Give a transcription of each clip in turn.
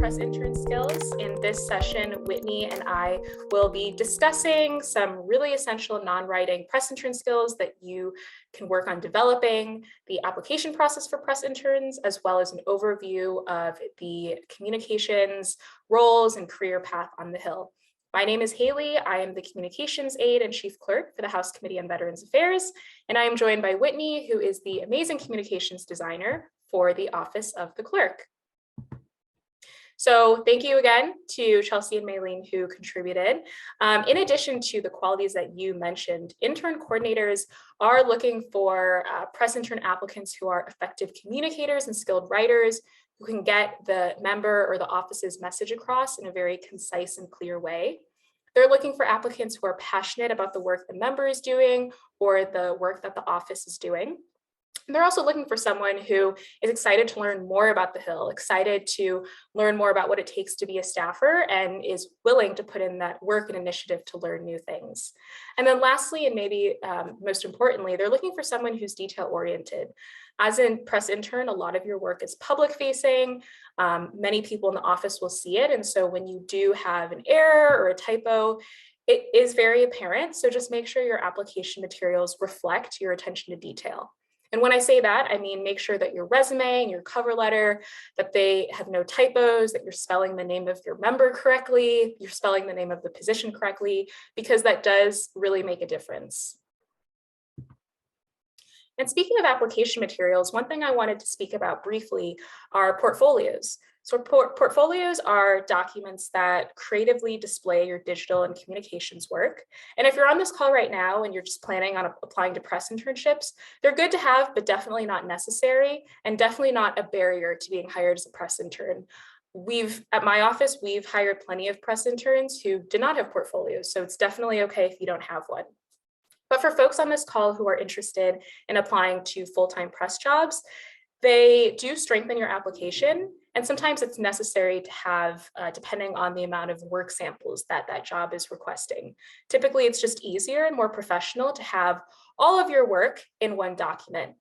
press intern skills. In this session, Whitney and I will be discussing some really essential non-writing press intern skills that you can work on developing, the application process for press interns, as well as an overview of the communications roles and career path on the Hill. My name is Haley. I am the communications aide and chief clerk for the House Committee on Veterans Affairs, and I am joined by Whitney, who is the amazing communications designer for the Office of the Clerk. So thank you again to Chelsea and Maylene who contributed. In addition to the qualities that you mentioned, intern coordinators are looking for press intern applicants who are effective communicators and skilled writers who can get the member or the office's message across in a very concise and clear way. They're looking for applicants who are passionate about the work the member is doing or the work that the office is doing. And they're also looking for someone who is excited to learn more about the Hill, excited to learn more about what it takes to be a staffer, and is willing to put in that work and initiative to learn new things. And then lastly, and maybe most importantly, they're looking for someone who's detail-oriented. As a press intern, a lot of your work is public-facing. Many people in the office will see it. And so when you do have an error or a typo, it is very apparent. So just make sure your application materials reflect your attention to detail. And when I say that, I mean, make sure that your resume and your cover letter, that they have no typos, that you're spelling the name of your member correctly, you're spelling the name of the position correctly, because that does really make a difference. And speaking of application materials, one thing I wanted to speak about briefly are portfolios. So portfolios are documents that creatively display your digital and communications work. And if you're on this call right now and you're just planning on applying to press internships, they're good to have, but definitely not necessary, and definitely not a barrier to being hired as a press intern. At my office, we've hired plenty of press interns who did not have portfolios, so it's definitely okay if you don't have one. But for folks on this call who are interested in applying to full-time press jobs, they do strengthen your application. And sometimes it's necessary to have, depending on the amount of work samples that that job is requesting. Typically, it's just easier and more professional to have all of your work in one document.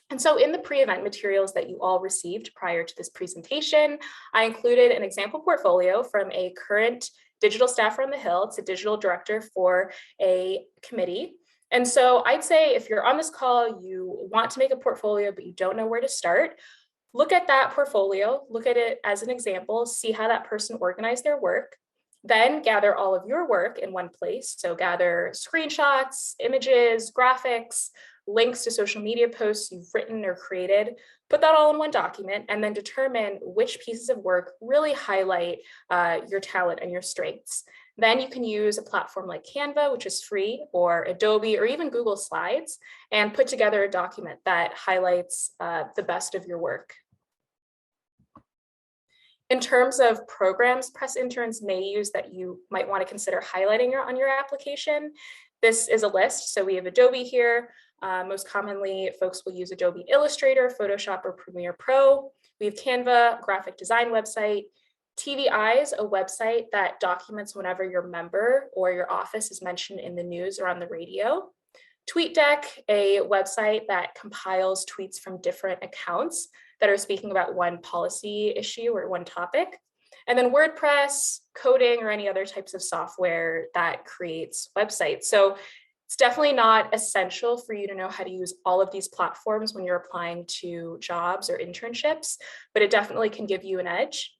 And so in the pre-event materials that you all received prior to this presentation, I included an example portfolio from a current digital staffer on the Hill. It's a digital director for a committee. And so I'd say if you're on this call, you want to make a portfolio, but you don't know where to start, look at that portfolio, look at it as an example, see how that person organized their work, then gather all of your work in one place. So gather screenshots, images, graphics, links to social media posts you've written or created, put that all in one document, and then determine which pieces of work really highlight your talent and your strengths. Then you can use a platform like Canva, which is free, or Adobe, or even Google Slides, and put together a document that highlights the best of your work. In terms of programs press interns may use that you might want to consider highlighting on your application, this is a list. So we have Adobe here. Most commonly, folks will use Adobe Illustrator, Photoshop, or Premiere Pro. We have Canva, graphic design website. TV Eyes, a website that documents whenever your member or your office is mentioned in the news or on the radio. TweetDeck, a website that compiles tweets from different accounts that are speaking about one policy issue or one topic. And then WordPress, coding, or any other types of software that creates websites. So it's definitely not essential for you to know how to use all of these platforms when you're applying to jobs or internships, but it definitely can give you an edge.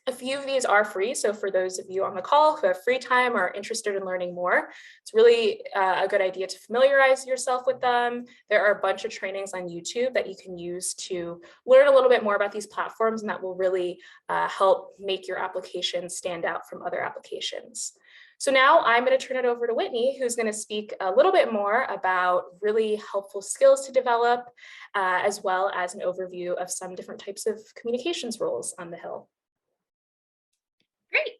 A few of these are free, so for those of you on the call who have free time or are interested in learning more, it's really a good idea to familiarize yourself with them. There are a bunch of trainings on YouTube that you can use to learn a little bit more about these platforms, and that will really help make your application stand out from other applications. So now I'm going to turn it over to Whitney, who's going to speak a little bit more about really helpful skills to develop, as well as an overview of some different types of communications roles on the Hill. Great.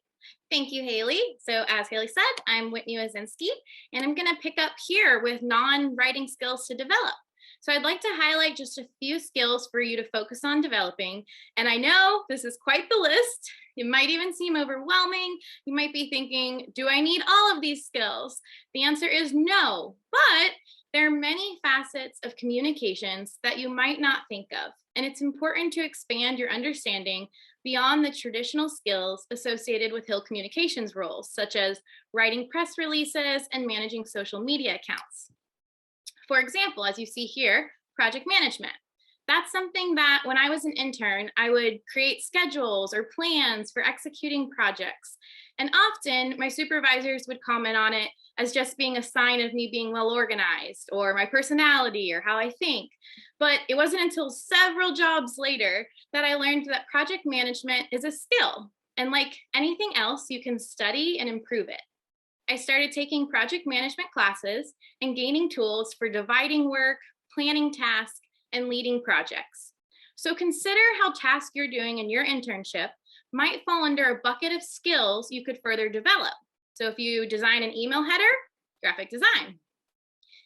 Thank you, Haley. So as Haley said, I'm Whitney Wyszynski, and I'm going to pick up here with non-writing skills to develop. So I'd like to highlight just a few skills for you to focus on developing. And I know this is quite the list. It might even seem overwhelming. You might be thinking, do I need all of these skills? The answer is no, but There are many facets of communications that you might not think of, and it's important to expand your understanding beyond the traditional skills associated with Hill communications roles, such as writing press releases and managing social media accounts. For example, as you see here, project management. That's something that when I was an intern, I would create schedules or plans for executing projects. And often my supervisors would comment on it as just being a sign of me being well organized or my personality or how I think. But it wasn't until several jobs later that I learned that project management is a skill. And like anything else, you can study and improve it. I started taking project management classes and gaining tools for dividing work, planning tasks, and leading projects. So consider how tasks you're doing in your internship might fall under a bucket of skills you could further develop. So if you design an email header, graphic design.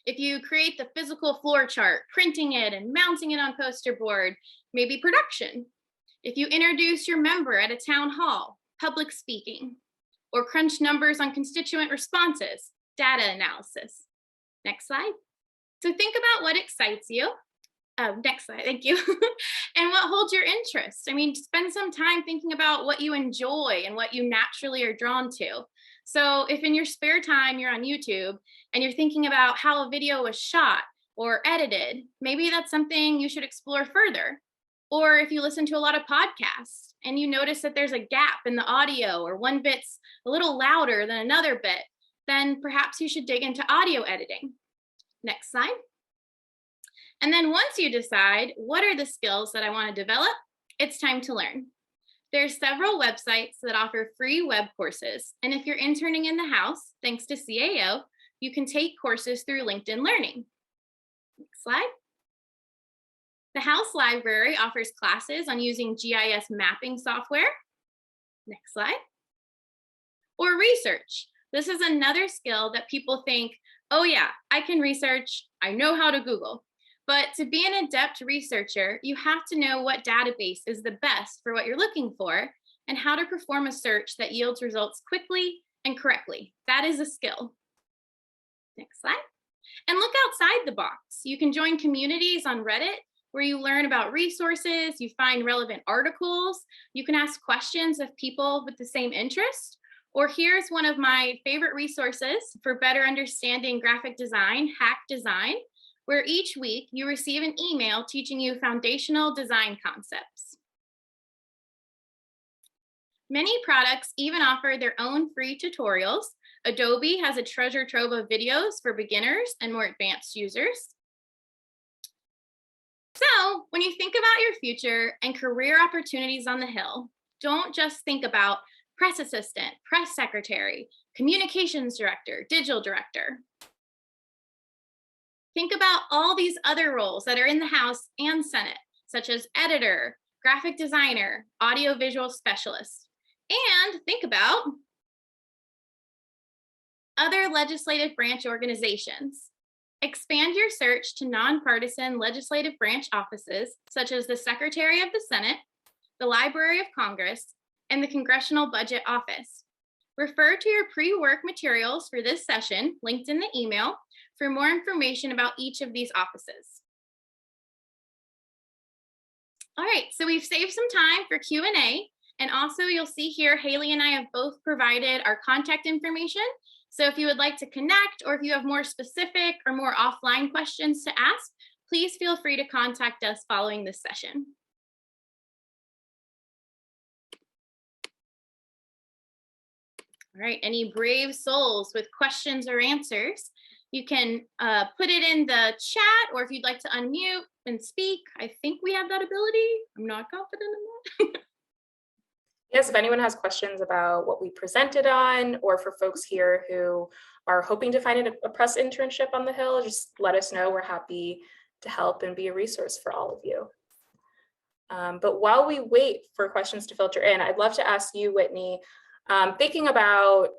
If you create the physical floor chart, printing it and mounting it on poster board, maybe production. If you introduce your member at a town hall, public speaking. Or crunch numbers on constituent responses, data analysis. Next slide. So think about what excites you. Next slide, thank you. And what holds your interest. I mean, spend some time thinking about what you enjoy and what you naturally are drawn to. So if in your spare time you're on YouTube and you're thinking about how a video was shot or edited, maybe that's something you should explore further. Or if you listen to a lot of podcasts and you notice that there's a gap in the audio or one bit's a little louder than another bit, then perhaps you should dig into audio editing. Next slide. And then once you decide what are the skills that I want to develop, it's time to learn. There's several websites that offer free web courses. And if you're interning in the house, thanks to CAO, you can take courses through LinkedIn Learning. Next slide. The House Library offers classes on using GIS mapping software. Next slide. Or research. This is another skill that people think, oh yeah, I can research, I know how to Google. But to be an adept researcher, you have to know what database is the best for what you're looking for and how to perform a search that yields results quickly and correctly. That is a skill. Next slide. And look outside the box. You can join communities on Reddit where you learn about resources, you find relevant articles, you can ask questions of people with the same interest. Or here's one of my favorite resources for better understanding graphic design, Hack Design, where each week you receive an email teaching you foundational design concepts. Many products even offer their own free tutorials. Adobe has a treasure trove of videos for beginners and more advanced users. So when you think about your future and career opportunities on the Hill, don't just think about press assistant, press secretary, communications director, digital director. Think about all these other roles that are in the House and Senate, such as editor, graphic designer, audiovisual specialist. And think about other legislative branch organizations. Expand your search to nonpartisan legislative branch offices, such as the Secretary of the Senate, the Library of Congress, and the Congressional Budget Office. Refer to your pre-work materials for this session, linked in the email, for more information about each of these offices. All right, so we've saved some time for Q&A, and also you'll see here, Haley and I have both provided our contact information. So if you would like to connect, or if you have more specific or more offline questions to ask, please feel free to contact us following this session. All right, any brave souls with questions or answers, you can put it in the chat, or if you'd like to unmute and speak, I think we have that ability. I'm not confident in that. Yes, if anyone has questions about what we presented on, or for folks here who are hoping to find a press internship on the Hill, just let us know. We're happy to help and be a resource for all of you. But while we wait for questions to filter in, I'd love to ask you, Whitney, thinking about,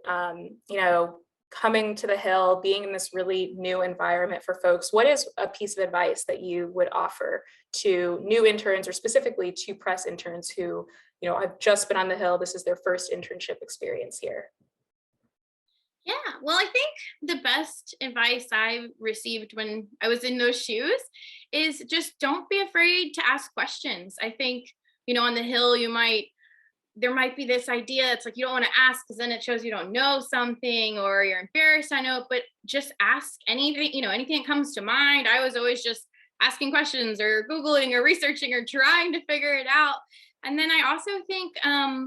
coming to the Hill, being in this really new environment for folks, what is a piece of advice that you would offer to new interns, or specifically to press interns who, have just been on the Hill, this is their first internship experience here? Yeah, well, I think the best advice I received when I was in those shoes is just don't be afraid to ask questions. I think, on the Hill, there might be this idea. It's like you don't want to ask because then it shows you don't know something or you're embarrassed. I know, but just ask anything, anything that comes to mind. I was always just asking questions or Googling or researching or trying to figure it out. And then I also think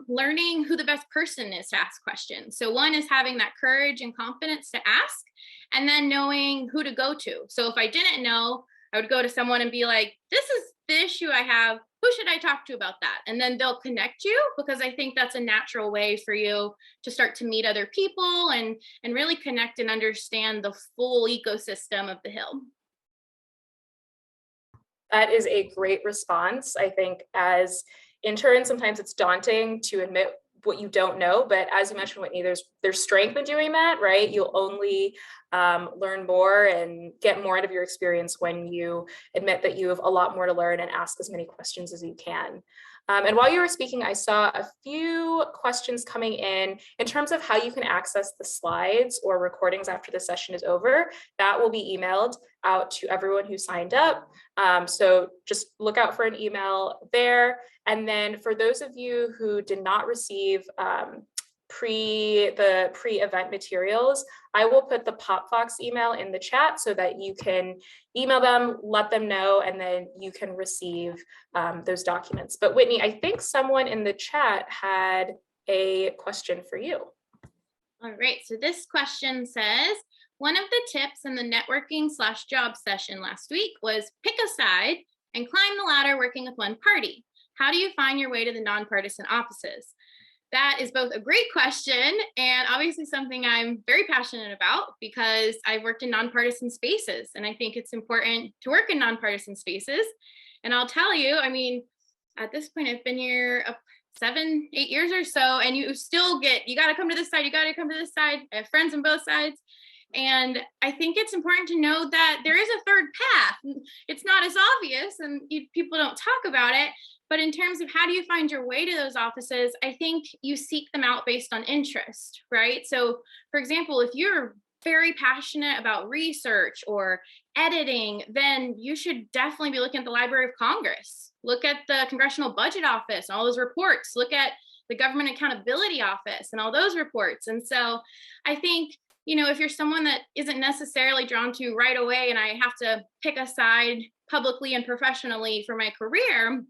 learning who the best person is to ask questions. So one is having that courage and confidence to ask, and then knowing who to go to. So if I didn't know, I would go to someone and be like, this is the issue I have. Who should I talk to about that? And then they'll connect you, because I think that's a natural way for you to start to meet other people and really connect and understand the full ecosystem of the Hill. That is a great response. I think as interns, sometimes it's daunting to admit what you don't know, but as you mentioned, Whitney, there's strength in doing that, right? You'll only learn more and get more out of your experience when you admit that you have a lot more to learn and ask as many questions as you can. And while you were speaking, I saw a few questions coming in terms of how you can access the slides or recordings after the session is over. That will be emailed out to everyone who signed up. So just look out for an email there. And then for those of you who did not receive pre-event materials, I will put the PopFox email in the chat so that you can email them, let them know, and then you can receive those documents. But Whitney, I think someone in the chat had a question for you. All right, so this question says, one of the tips in the networking/job session last week was pick a side and climb the ladder working with one party. How do you find your way to the nonpartisan offices? That is both a great question and obviously something I'm very passionate about, because I've worked in nonpartisan spaces and I think it's important to work in nonpartisan spaces. And I'll tell you, at this point, I've been here 7, 8 years or so, and you still you got to come to this side, you got to come to this side. I have friends on both sides. And I think it's important to know that there is a third path. It's not as obvious and people don't talk about it. But in terms of how do you find your way to those offices, I think you seek them out based on interest, right? So, for example, if you're very passionate about research or editing, then you should definitely be looking at the Library of Congress. Look at the Congressional Budget Office and all those reports. Look at the Government Accountability Office and all those reports. And so I think, if you're someone that isn't necessarily drawn to right away, and I have to pick a side publicly and professionally for my career,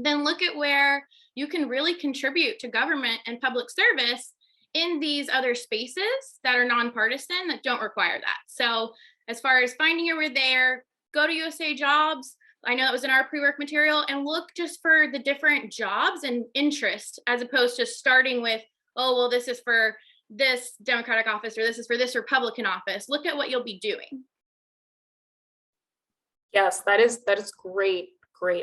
then look at where you can really contribute to government and public service in these other spaces that are nonpartisan, that don't require that. So as far as finding your way there, go to USA Jobs. I know it was in our pre-work material, and look just for the different jobs and interest, as opposed to starting with, oh, well, this is for this Democratic office, or this is for this Republican office. Look at what you'll be doing. Yes, that is great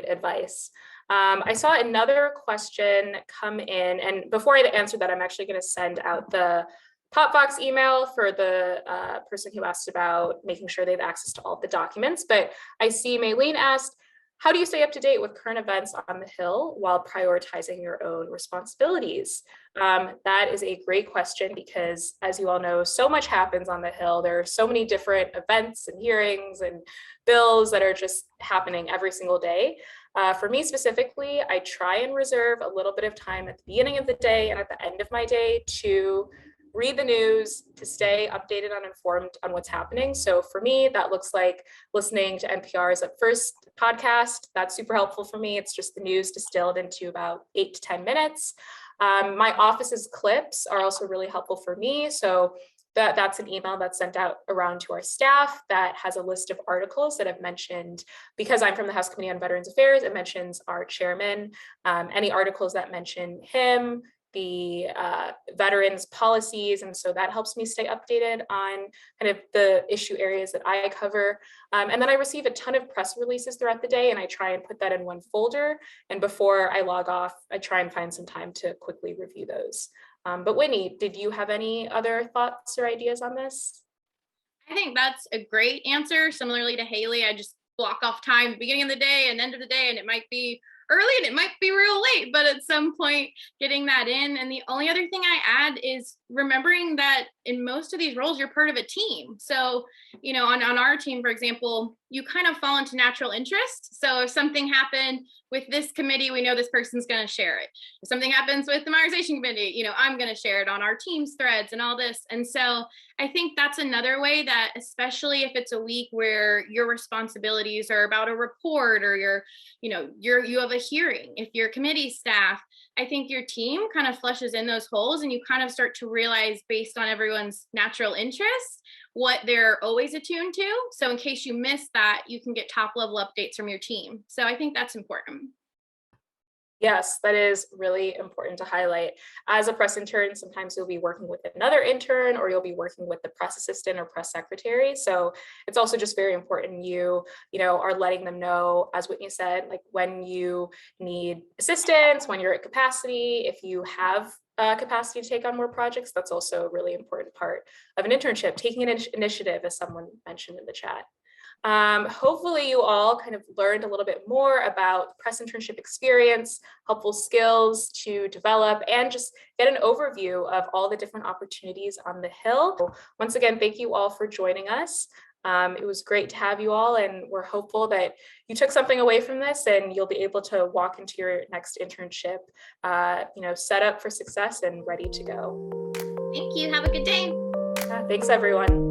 advice. I saw another question come in, and before I answer that, I'm actually going to send out the PopFox email for the person who asked about making sure they have access to all the documents. But I see Maylene asked, how do you stay up to date with current events on the Hill while prioritizing your own responsibilities? That is a great question, because as you all know, so much happens on the Hill. There are so many different events and hearings and bills that are just happening every single day. For me specifically, I try and reserve a little bit of time at the beginning of the day and at the end of my day to read the news, to stay updated and informed on what's happening. So for me, that looks like listening to NPR's Up First podcast. That's super helpful for me. It's just the news distilled into about 8 to 10 minutes. My office's clips are also really helpful for me. So that's an email that's sent out around to our staff that has a list of articles that I've mentioned. Because I'm from the House Committee on Veterans Affairs, it mentions our chairman. Any articles that mention him, the veterans policies, and so that helps me stay updated on kind of the issue areas that I cover. And then I receive a ton of press releases throughout the day, and I try and put that in one folder. And before I log off, I try and find some time to quickly review those. But Whitney, did you have any other thoughts or ideas on this? I think that's a great answer. Similarly to Haley, I just block off time at the beginning of the day and end of the day, and it might be early and it might be real late, but at some point getting that in. And the only other thing I add is remembering that in most of these roles, you're part of a team. So, you know, on our team, for example, you kind of fall into natural interest. So if something happened with this committee, we know this person's going to share it. If something happens with the modernization committee, you know, I'm going to share it on our team's threads and all this. And so I think that's another way that, especially if it's a week where your responsibilities are about a report or you have a hearing, if you're committee staff, I think your team kind of flushes in those holes and you kind of start to realize, based on everyone's natural interests, what they're always attuned to. So in case you miss that, you can get top level updates from your team. So I think that's important. Yes, that is really important to highlight. As a press intern, sometimes you'll be working with another intern or you'll be working with the press assistant or press secretary. So it's also just very important you are letting them know, as Whitney said, like when you need assistance, when you're at capacity, if you have capacity to take on more projects. That's also a really important part of an internship, taking an initiative, as someone mentioned in the chat. Hopefully you all kind of learned a little bit more about press internship experience, helpful skills to develop, and just get an overview of all the different opportunities on the Hill. Once again, thank you all for joining us. It was great to have you all, and we're hopeful that you took something away from this and you'll be able to walk into your next internship, set up for success and ready to go. Thank you. Have a good day. Thanks, everyone.